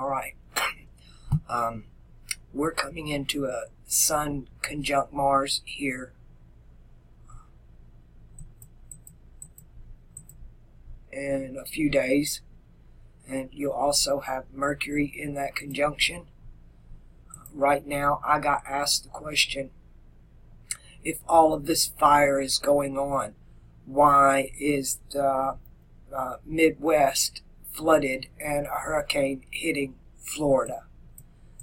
All right. We're coming into a Sun conjunct Mars here. In a few days. And you'll also have Mercury in that conjunction. Right now, I got asked the question, if all of this fire is going on, why is the Midwest flooded and a hurricane hitting Florida?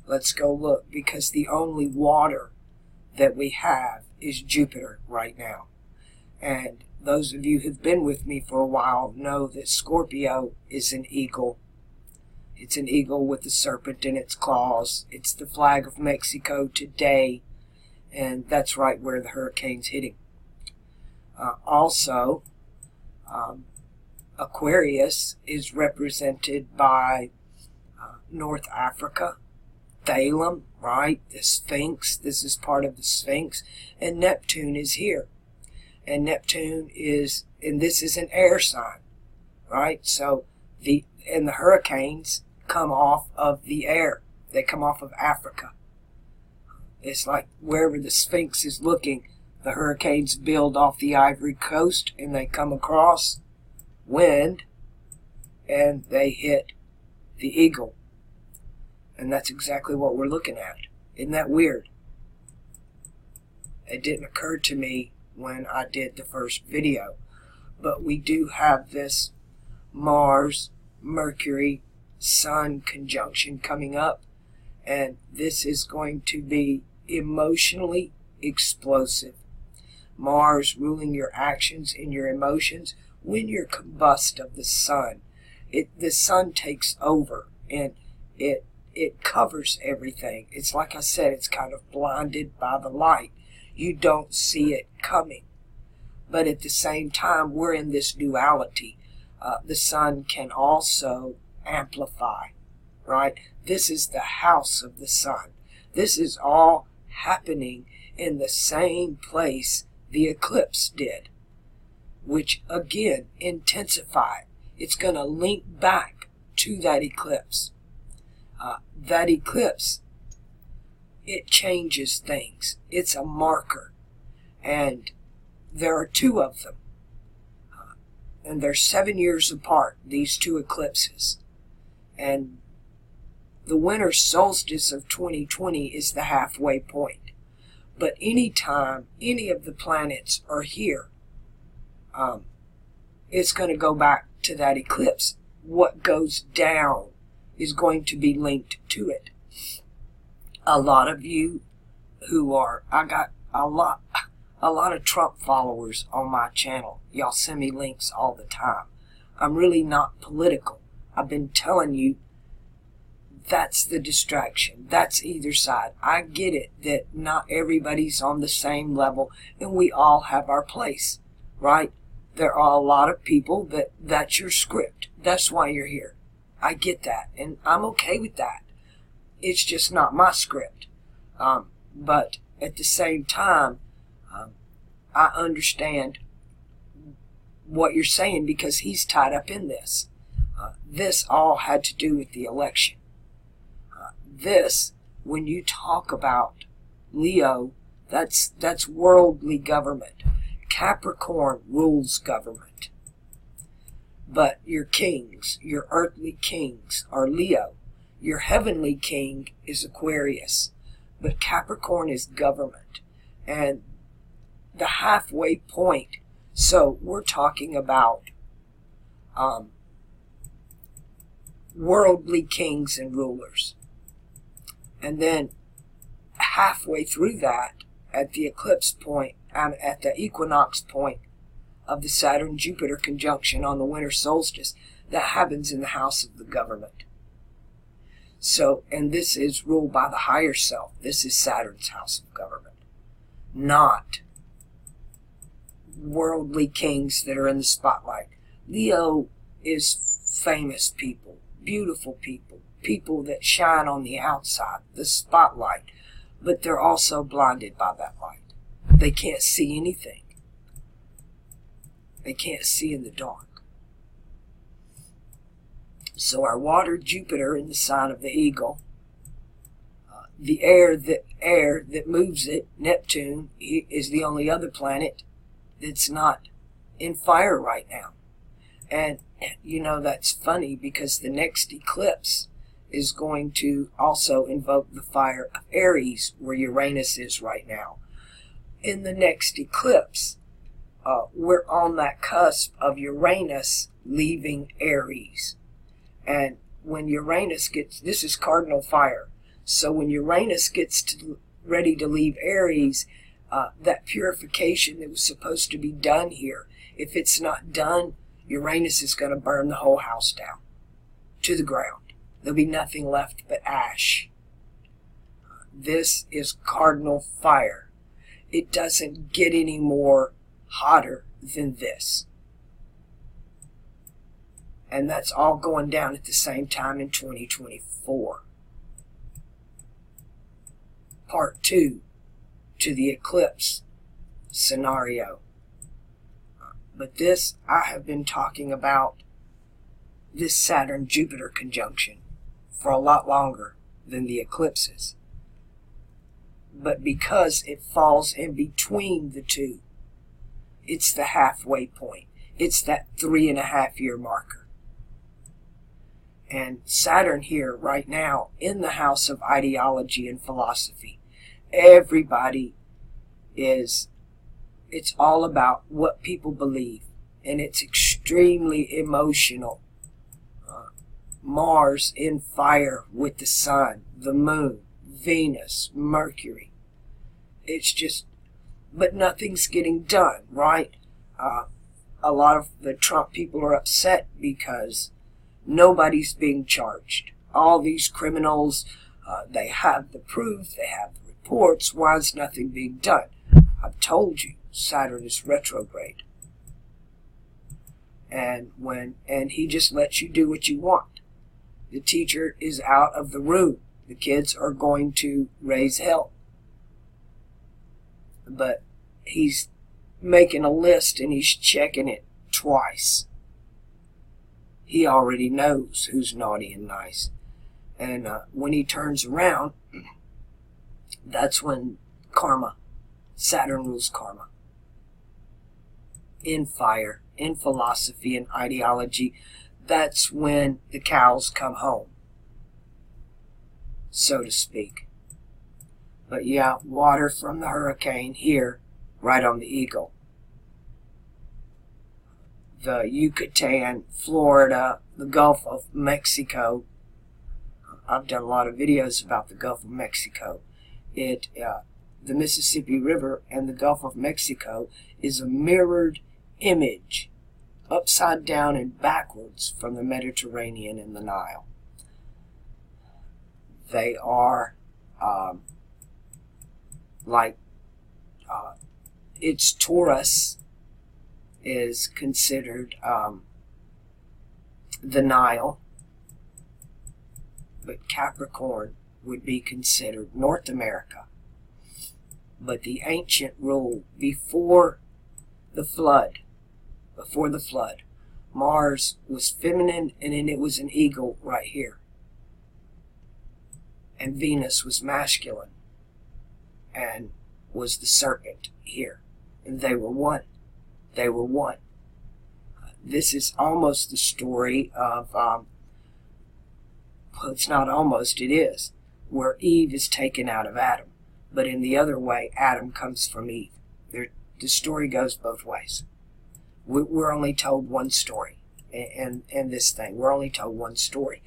Let's go look, because the only water that we have is Jupiter right now. And those of you who've been with me for a while know that Scorpio is an eagle. It's an eagle with a serpent in its claws. It's the flag of Mexico today, and that's right where the hurricane's hitting. Also, Aquarius is represented by North Africa, Thalum, right? The Sphinx. This is part of the Sphinx. And Neptune is here. And Neptune is, and this is an air sign, right? So the hurricanes come off of the air. They come off of Africa. It's like wherever the Sphinx is looking, the hurricanes build off the Ivory Coast, and they come across wind, and they hit the eagle. And that's exactly what we're looking at. Isn't that weird? It didn't occur to me when I did the first video. But we do have this Mars, Mercury, Sun conjunction coming up. And this is going to be emotionally explosive. Mars ruling your actions and your emotions. When you're combust of the Sun, the Sun takes over, and it covers everything. It's like I said, it's kind of blinded by the light. You don't see it coming. But at the same time, we're in this duality. The Sun can also amplify, right? This is the house of the Sun. This is all happening in the same place the eclipse did, which again intensified. It's going to link back to that eclipse. That eclipse, it changes things. It's a marker. And there are two of them. And they're 7 years apart, these two eclipses. And the winter solstice of 2020 is the halfway point. But anytime any of the planets are here, it's going to go back to that eclipse. What goes down is going to be linked to it. A lot of you who are, I got a lot of Trump followers on my channel. Y'all send me links all the time. I'm really not political. I've been telling you that's the distraction. That's either side. I get it that not everybody's on the same level, and we all have our place, right? There are a lot of people that's your script. That's why you're here. I get that, and I'm okay with that. It's just not my script. But at the same time, I understand what you're saying, because he's tied up in this. This all had to do with the election. This, when you talk about Leo, that's worldly government. Capricorn rules government. But your kings, your earthly kings, are Leo. Your heavenly king is Aquarius. But Capricorn is government. And the halfway point, so we're talking about worldly kings and rulers. And then halfway through that, at the eclipse point, at the equinox point of the Saturn-Jupiter conjunction on the winter solstice, that happens in the house of the government. So, and this is ruled by the higher self. This is Saturn's house of government, not worldly kings that are in the spotlight. Leo is famous people, beautiful people, people that shine on the outside, the spotlight, but they're also blinded by that light. They can't see anything. They can't see in the dark. So our water Jupiter in the sign of the eagle, the air that moves it, Neptune, is the only other planet that's not in fire right now. And you know, that's funny because the next eclipse is going to also invoke the fire of Aries, where Uranus is right now. In the next eclipse, we're on that cusp of Uranus leaving Aries. And when Uranus gets, this is cardinal fire, so when Uranus gets ready to leave Aries, that purification that was supposed to be done here, if it's not done, Uranus is going to burn the whole house down to the ground. There'll be nothing left but ash. This is cardinal fire. It doesn't get any more hotter than this. And that's all going down at the same time in 2024. Part 2 to the eclipse scenario. But this, I have been talking about this Saturn-Jupiter conjunction for a lot longer than the eclipses. But because it falls in between the two, it's the halfway point. It's that 3.5 year marker. And Saturn here right now in the house of ideology and philosophy. Everybody is, it's all about what people believe. And it's extremely emotional. Mars in fire with the sun, the moon, Venus, Mercury. It's just, but nothing's getting done, right? A lot of the Trump people are upset because nobody's being charged. All these criminals, they have the proof, they have the reports. Why is nothing being done? I've told you, Saturn is retrograde. And he just lets you do what you want. The teacher is out of the room. The kids are going to raise hell. But he's making a list and he's checking it twice. He already knows who's naughty and nice. And when he turns around, that's when karma, Saturn rules karma. In fire, in philosophy and ideology, that's when the cows come home, so to speak. But yeah, water from the hurricane here, right on the eagle. The Yucatan, Florida, the Gulf of Mexico. I've done a lot of videos about the Gulf of Mexico. The Mississippi River and the Gulf of Mexico is a mirrored image, upside down and backwards, from the Mediterranean and the Nile. They are it's Taurus is considered the Nile, but Capricorn would be considered North America. But the ancient rule before the flood, Mars was feminine, and then it was an eagle right here. And Venus was masculine and was the serpent here. And they were one. They were one. This is almost the story of, well, it's not almost, it is, where Eve is taken out of Adam. But in the other way, Adam comes from Eve. The story goes both ways. We're only told one story. And this thing, we're only told one story.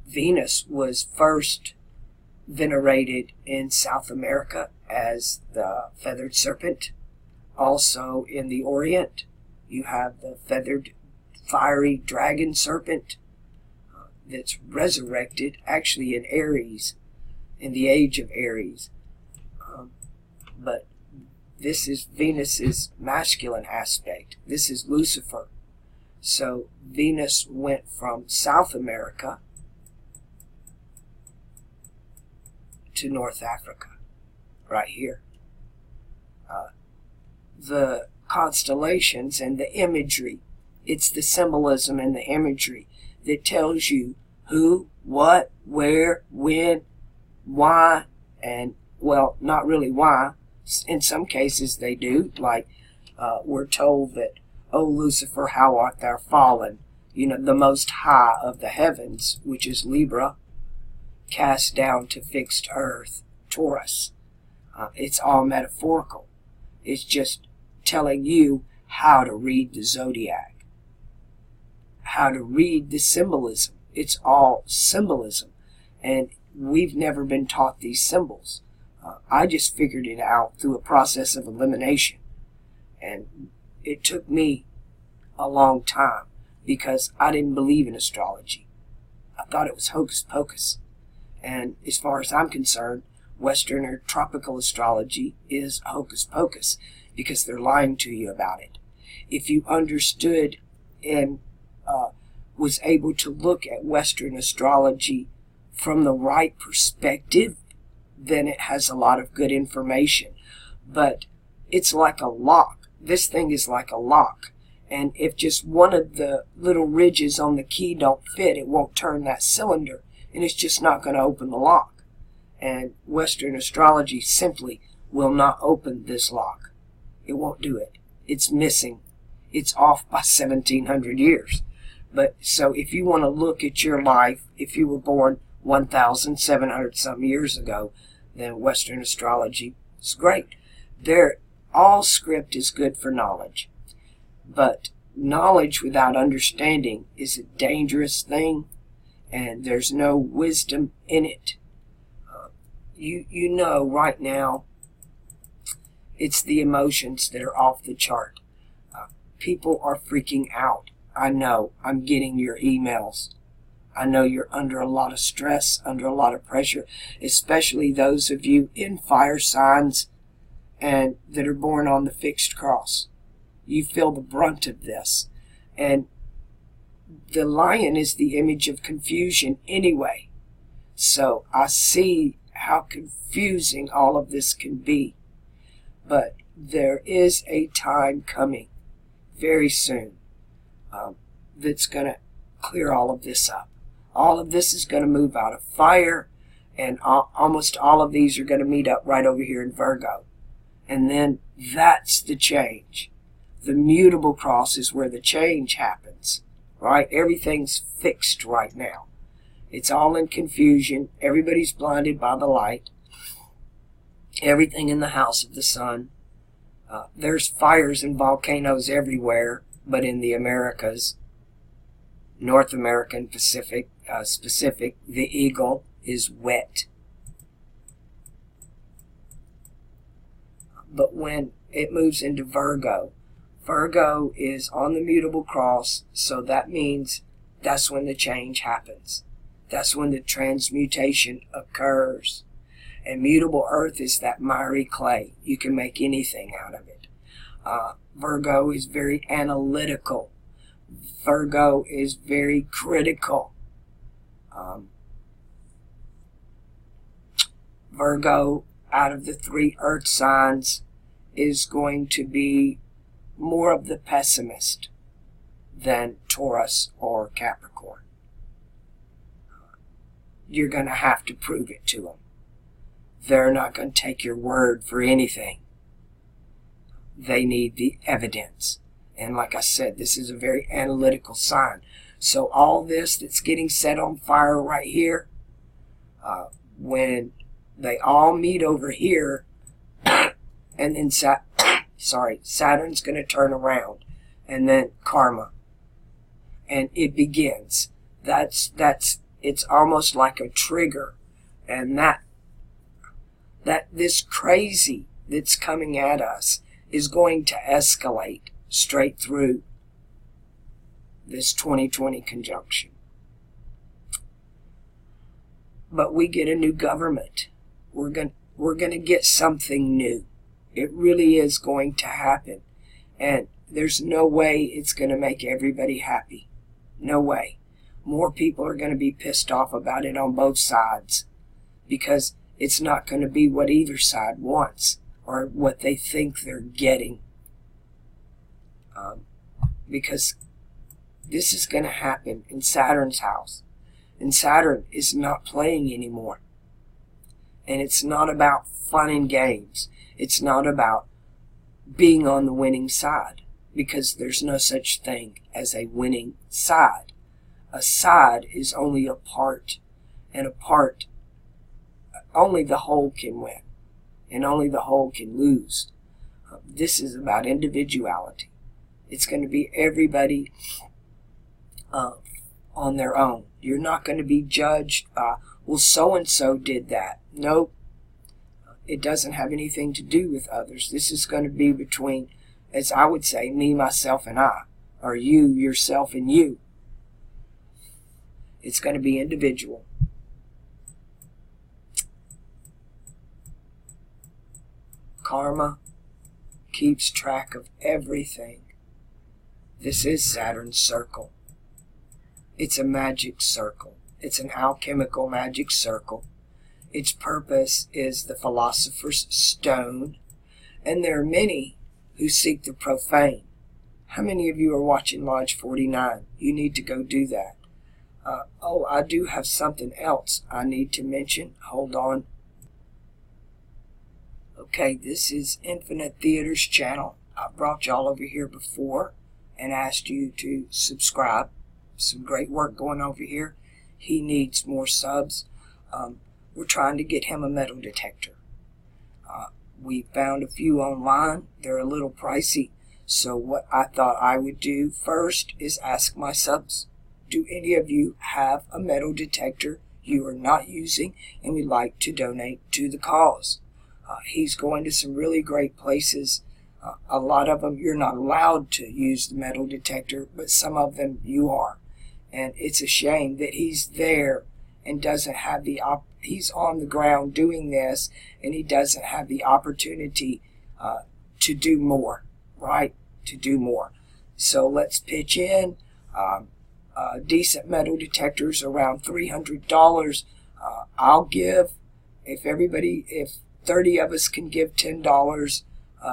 Venus was first venerated in South America as the feathered serpent. Also in the Orient, you have the feathered fiery dragon serpent that's resurrected actually in Aries, in the age of Aries. But this is Venus's masculine aspect. This is Lucifer. So Venus went from South America to North Africa, right here. The constellations and the imagery, it's the symbolism and the imagery that tells you who, what, where, when, why, and, well, not really why. In some cases they do, like we're told that, "O Lucifer, how art thou fallen?" You know, the most high of the heavens, which is Libra, cast down to fixed earth, Taurus. It's all metaphorical. It's just telling you how to read the zodiac, how to read the symbolism. It's all symbolism, and we've never been taught these symbols. I just figured it out through a process of elimination, and it took me a long time because I didn't believe in astrology. I thought it was hocus pocus, and as far as I'm concerned, Western or tropical astrology is hocus pocus because they're lying to you about it. If you understood and was able to look at Western astrology from the right perspective, then it has a lot of good information. But it's like a lock. This thing is like a lock. And if just one of the little ridges on the key don't fit, it won't turn that cylinder. And it's just not going to open the lock. And Western astrology simply will not open this lock. It won't do it. It's missing. It's off by 1700 years. But so if you want to look at your life, if you were born 1,700 some years ago, then Western astrology is great. All script is good for knowledge. But knowledge without understanding is a dangerous thing, and there's no wisdom in it. You know right now, it's the emotions that are off the chart. People are freaking out. I know. I'm getting your emails. I know you're under a lot of stress, under a lot of pressure, especially those of you in fire signs and that are born on the fixed cross. You feel the brunt of this. And the lion is the image of confusion anyway. So I see how confusing all of this can be. But there is a time coming very soon that's going to clear all of this up. All of this is going to move out of fire, and almost all of these are going to meet up right over here in Virgo. And then that's the change. The mutable cross is where the change happens, right? Everything's fixed right now. It's all in confusion. Everybody's blinded by the light. Everything in the house of the sun. There's fires and volcanoes everywhere, but in the Americas, North American Pacific, specific, the eagle is wet. But when it moves into Virgo, Virgo is on the mutable cross, so that means that's when the change happens. That's when the transmutation occurs. And mutable earth is that miry clay. You can make anything out of it. Virgo is very analytical. Virgo is very critical. Virgo, out of the 3 earth signs, is going to be more of the pessimist than Taurus or Capricorn. You're going to have to prove it to them. They're not going to take your word for anything. They need the evidence. And like I said, this is a very analytical sign. So all this that's getting set on fire right here, when they all meet over here, and then Saturn's going to turn around, and then karma, and it begins. It's almost like a trigger, and that this crazy that's coming at us is going to escalate straight through this 2020 conjunction. But we get a new government. We're going to get something new. It really is going to happen. And there's no way it's going to make everybody happy. No way. More people are going to be pissed off about it on both sides, because it's not going to be what either side wants or what they think they're getting. Because This is going to happen in Saturn's house. And Saturn is not playing anymore. And it's not about fun and games. It's not about being on the winning side, because there's no such thing as a winning side. A side is only a part, and a part, only the whole can win, and only the whole can lose. This is about individuality. It's going to be everybody on their own. You're not going to be judged by, well, so-and-so did that. Nope. It doesn't have anything to do with others. This is going to be between, as I would say, me, myself, and I, or you, yourself, and you. It's going to be individual. Karma keeps track of everything. This is Saturn's circle. It's a magic circle. It's an alchemical magic circle. Its purpose is the philosopher's stone, and there are many who seek the profane. How many of you are watching Lodge 49? You need to go do that. Oh, I do have something else I need to mention. Hold on. Okay, this is Infinite Theater's channel. I've brought y'all over here before and asked you to subscribe. Some great work going over here. He needs more subs. We're trying to get him a metal detector. We found a few online. They're a little pricey. So what I thought I would do first is ask my subs, do any of you have a metal detector you are not using and would like to donate to the cause? He's going to some really great places. A lot of them you're not allowed to use the metal detector, but some of them you are. And it's a shame that he's there and doesn't have the he's on the ground doing this, and he doesn't have the opportunity to do more, right? To do more. So let's pitch in. Decent metal detectors around $300. I'll give, if 30 of us can give $10,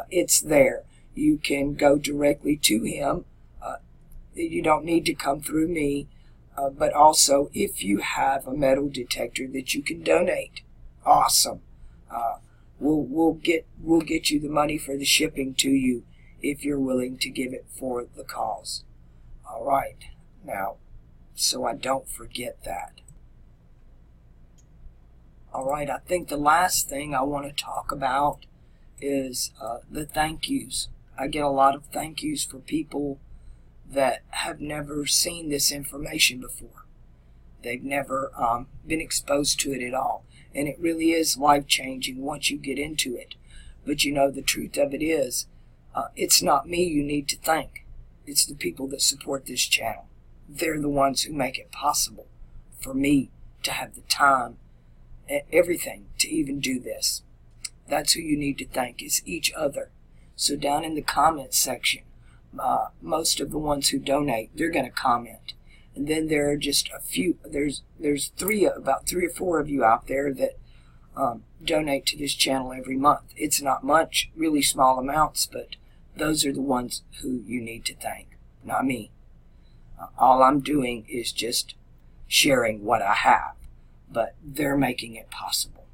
it's there. You can go directly to him. You don't need to come through me. But also, if you have a metal detector that you can donate, awesome. We'll get you the money for the shipping to you if you're willing to give it for the cause. All right. Now, so I don't forget that. All right. I think the last thing I want to talk about is the thank yous. I get a lot of thank yous for people that have never seen this information before. They've never been exposed to it at all. And it really is life-changing once you get into it. But you know, the truth of it is, it's not me you need to thank. It's the people that support this channel. They're the ones who make it possible for me to have the time and everything to even do this. That's who you need to thank, is each other. So down in the comments section, most of the ones who donate, they're going to comment. And then there are just a few, there's about three or four of you out there that donate to this channel every month. It's not much, really small amounts, but those are the ones who you need to thank, not me. All I'm doing is just sharing what I have, but they're making it possible.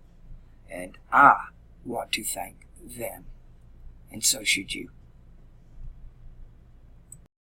And I want to thank them, and so should you.